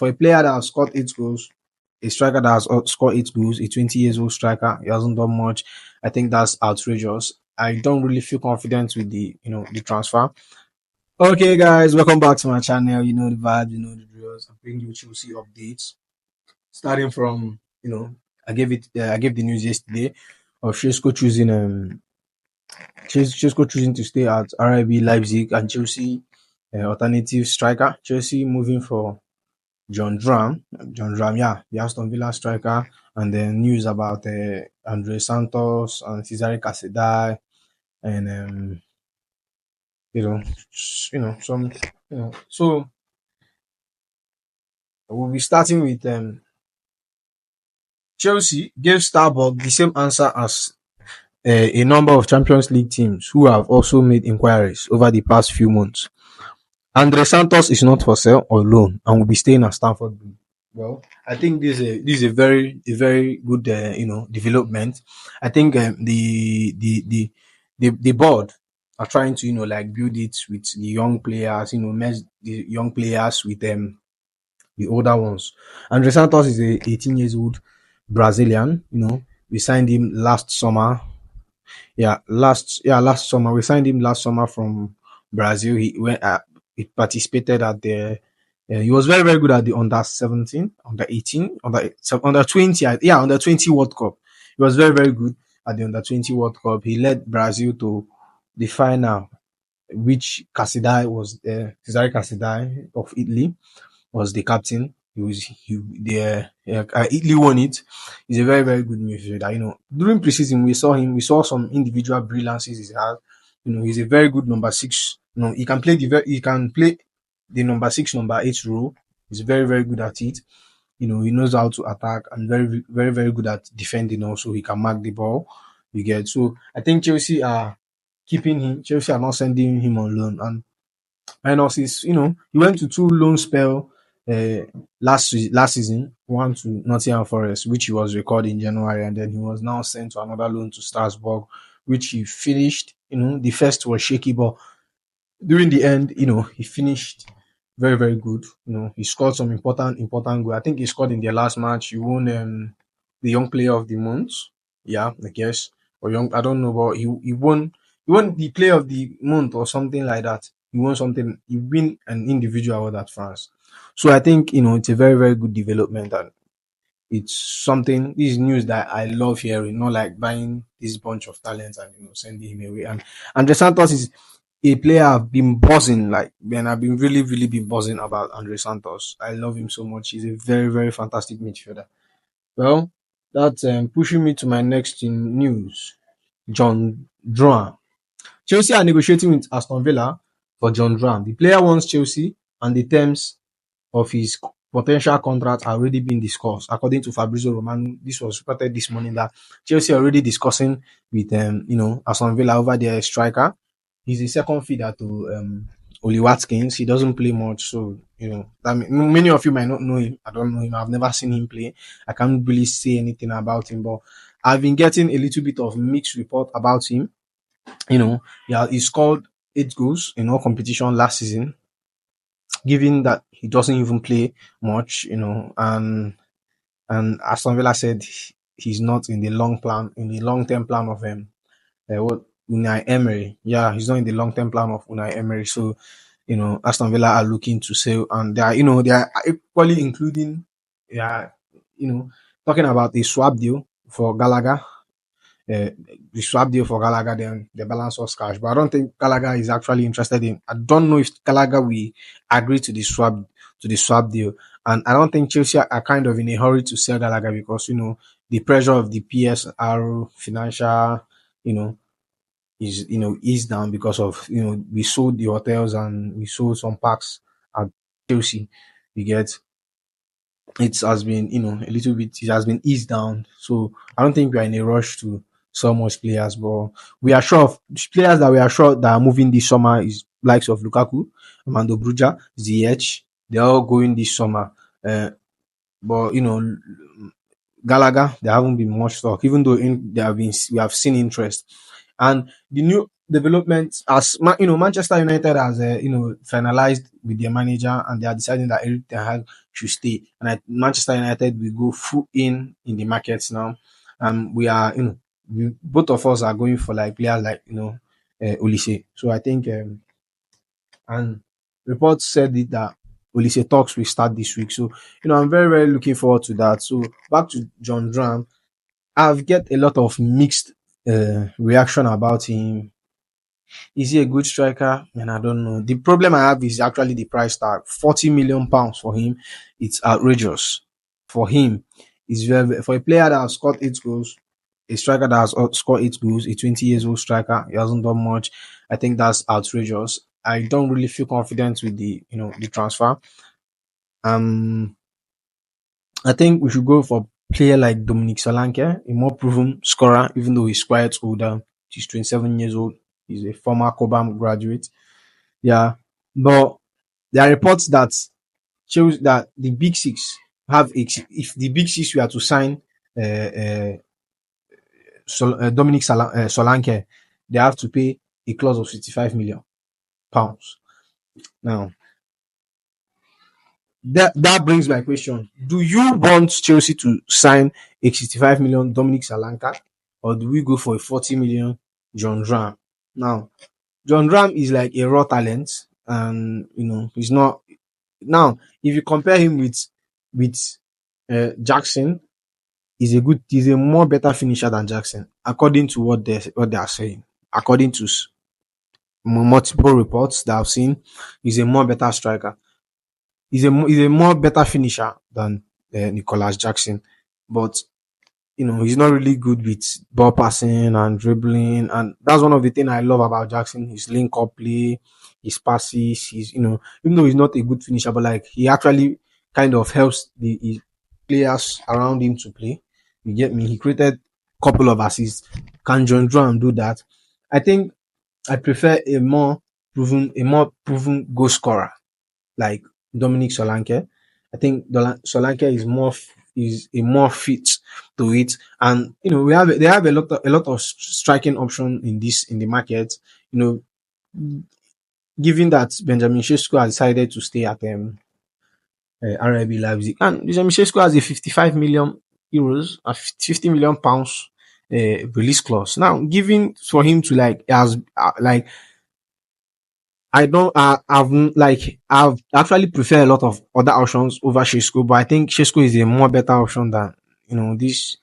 for a player that has scored 8 goals, a striker that has scored 8 goals, a 20 years old striker, he hasn't done much. I think that's outrageous. I don't really feel confident with the transfer. Okay, guys, welcome back to my channel. You know the vibe, you know the drills. I'm bringing you Chelsea updates, starting from I gave the news yesterday of Shesko choosing to stay at RIB Leipzig and Chelsea alternative striker. Chelsea moving for John Dram, yeah, the Aston Villa striker, and then news about Andre Santos and Cesare Casadei, and you know, some, So we'll be starting with Chelsea gave Starbuck the same answer as a number of Champions League teams who have also made inquiries over the past few months. Andre Santos is not for sale or loan and will be staying at Stamford Bridge. Well, I think this is a very good development. I think the board are trying to like build it with the young players, merge the young players with the older ones. Andre Santos is a 18 years old Brazilian. We signed him last summer. Last summer we signed him last summer from Brazil. He participated at the. He was very very good at the under 17, under 18, under 20. Under 20 World Cup. He was very very good at the under 20 World Cup. He led Brazil to the final, which Cesare Casadei of Italy was the captain. Italy won it. He's a very, very good midfielder. During preseason, we saw some individual brilliances he has. He's a very good number six. He can play the number six, number eight role. He's very, very good at it. He knows how to attack and very, very, very good at defending also. He can mark the ball. You get. So I think Chelsea are keeping him. Chelsea are not sending him on loan. And minus he went to 2 loan spell last season, one to Nottingham Forest, which he was recorded in January, and then he was now sent to another loan to Strasbourg, which he finished. The first was shaky, but during the end, he finished very, very good. He scored some important goal. I think he scored in their last match. He won the Young Player of the Month. Yeah, I guess. Or young, I don't know, but he won the Player of the Month or something like that. He won something. He win an individual award at France. So I think it's a very very good development, and it's something. This is news that I love hearing. Not like buying this bunch of talents and sending him away. And Andre Santos is a player I've been buzzing, like, man, I've been really really been buzzing about Andre Santos. I love him so much. He's a very very fantastic midfielder. Well, that's pushing me to my next news. John Drouin. Chelsea are negotiating with Aston Villa for John Drouin. The player wants Chelsea, and the terms of his potential contract are already being discussed. According to Fabrizio Romano, this was reported this morning that Chelsea are already discussing with Aston Villa over their striker. He's a second feeder to Oli Watkins. He doesn't play much, so many of you might not know him. I don't know him. I've never seen him play. I can't really say anything about him, but I've been getting a little bit of mixed report about him. He scored 8 goals in all competition last season, given that he doesn't even play much, and Aston Villa said he's not in the long term plan of what Unai Emery. Yeah, he's not in the long term plan of Unai Emery. So, Aston Villa are looking to sell, and they are equally including, talking about a swap deal for Gallagher. The swap deal for Gallagher, then the balance was cash. But I don't think Gallagher is actually interested in. I don't know if Gallagher will agree to the swap deal, and I don't think Chelsea are kind of in a hurry to sell Gallagher because the pressure of the PSR financial, is down because of we sold the hotels and we sold some parks at Chelsea. You get. It has been a little bit. It has been eased down, so I don't think we are in a rush to sell much players, but we are sure of players that we are sure that are moving this summer is likes of Lukaku, Mando Bruja, Ziyech. They're all going this summer. But Gallagher, there haven't been much talk, even though we have seen interest. And development as Manchester United has finalized with their manager, and they are deciding that Eric Ten Hag should stay, and Manchester United will go full in the markets now, and we are both of us are going for like players like Olise. So I think and reports said it that Olise talks will start this week. So I'm very very looking forward to that. So back to John Dram, I've get a lot of mixed reaction about him. Is he a good striker? Man, I don't know. The problem I have is actually the price tag. £40 million for him. It's outrageous. For him, it's for a player that has scored 8 goals, a striker that has scored 8 goals, a 20 years old striker. He hasn't done much. I think that's outrageous. I don't really feel confident with the transfer. Um, I think we should go for a player like Dominic Solanke, a more proven scorer, even though he's quite older. He's 27 years old. He's a former Cobham graduate. Yeah, but there are reports that shows that the Big Six have if the Big Six were to sign Dominic Solanke, they have to pay a clause of £65 million. Now, that brings my question: do you want Chelsea to sign a 65 million Dominic Solanke, or do we go for a 40 million John Ram? Now, John Ram is like a raw talent, and he's not. Now, if you compare him with Jackson, he's a more better finisher than Jackson, according to what they are saying. According to multiple reports that I've seen, he's a more better striker. He's a more better finisher than Nicholas Jackson, but he's not really good with ball passing and dribbling. And that's one of the things I love about Jackson. His link up play, his passes, even though he's not a good finisher, but like he actually kind of helps the his players around him to play. You get me? He created a couple of assists. Can John Dram do that? I think I prefer a more proven goal scorer like Dominic Solanke. I think Solanke is a more fit to it, and they have a lot of striking option in the market. You know, given that Benjamin Sesko has decided to stay at RIB Leipzig, and Benjamin Sesko has a 55 million euros, a 50 million pounds release clause. Now, given for him to like as like I don't. I've actually prefer a lot of other options over Shishko, but I think Shishko is a more better option than this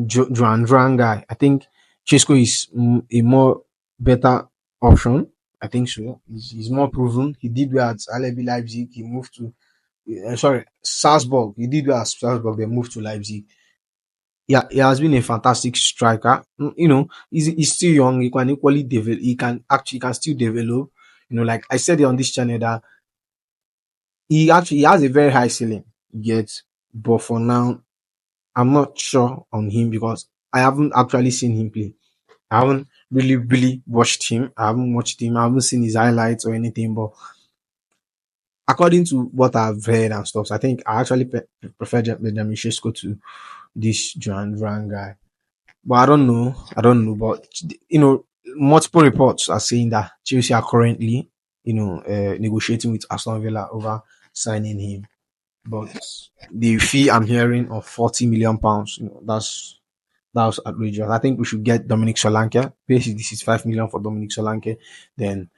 Joan Duran guy. I think Shishko is a more better option. I think so. He's more proven. He did well at RB Leipzig. He moved to sorry Salzburg. He did well at Salzburg. Then moved to Leipzig. Yeah, he has been a fantastic striker. He's still young. He can equally develop. He can still develop. Like I said on this channel that he has a very high ceiling. Yet, but for now, I'm not sure on him because I haven't actually seen him play. I haven't really watched him. I haven't watched him. I haven't seen his highlights or anything. But according to what I've read and stuff, I think I actually prefer Benjamin Sesko to this Joan Duran guy. But I don't know. I don't know. But multiple reports are saying that Chelsea are currently, negotiating with Aston Villa over signing him. But the fee I'm hearing of £40 million, that's outrageous. I think we should get Dominic Solanke. Basically, this is 5 million for Dominic Solanke. Then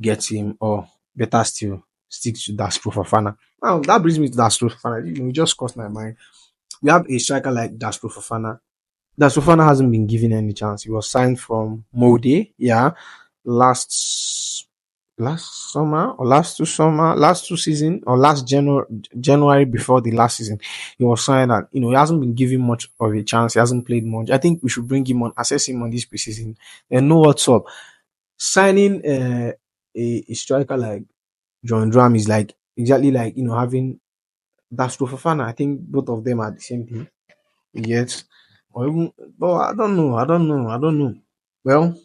get him, or better still, stick to Dastro Fofana. Now that brings me to Dastro Fofana. It just crossed my mind. We have a striker like Dastro Fofana. That Sofana hasn't been given any chance. He was signed from Mode, yeah, last last summer or last two season or last January before the last season. He was signed and he hasn't been given much of a chance. He hasn't played much. I think we should bring him on, assess him on this preseason, and know what's up. Signing a striker like John Dram is like exactly like having Dastro Fofana. I think both of them are the same thing. Yes. Or even, but I don't know. I don't know. Well,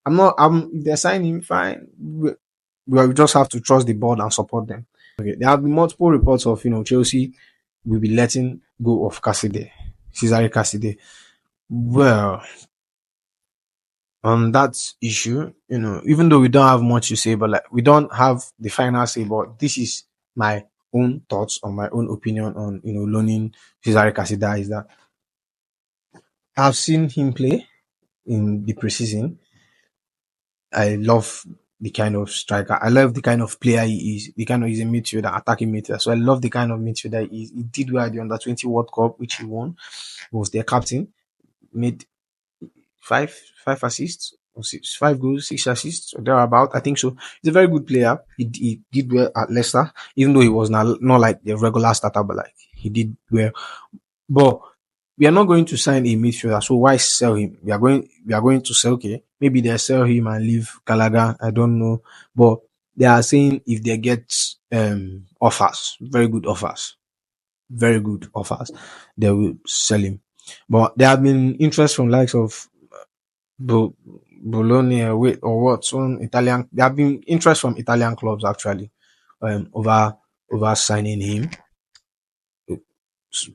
I'm not. If they're signing, fine. We just have to trust the board and support them. Okay. There have been multiple reports of Chelsea will be letting go of Cassidy, Cesare Cassidy. Well, on that issue. Even though we don't have much to say, but like we don't have the final say, but this is my own thoughts on my own opinion on loaning Cesare Casida is that I've seen him play in the preseason. I love the kind of striker. I love the kind of player he is. The kind of he's a midfielder, attacking midfielder. So I love the kind of midfielder he is. He did well at the Under 20 World Cup, which he won. He was their captain. Made five five assists or six, 5 goals, 6 assists or thereabout. I think so. He's a very good player. He did well at Leicester, even though he was not like the regular starter, but like he did well. But we are not going to sign a midfielder, so why sell him? We are going to sell. Okay, maybe they sell him and leave Gallagher. I don't know, but they are saying if they get offers, very good offers, they will sell him. But there have been interest from likes of Bo- Bologna, wait, or what? Some Italian. There have been interest from Italian clubs actually, over signing him.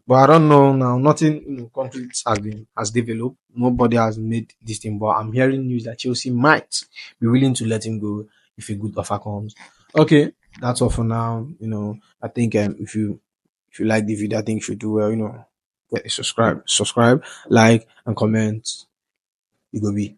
But I don't know now. Nothing concrete has developed. Nobody has made this thing. But I'm hearing news that Chelsea might be willing to let him go if a good offer comes. Okay, that's all for now. I think if you like the video, I think you should do well. Subscribe, like, and comment. You go be.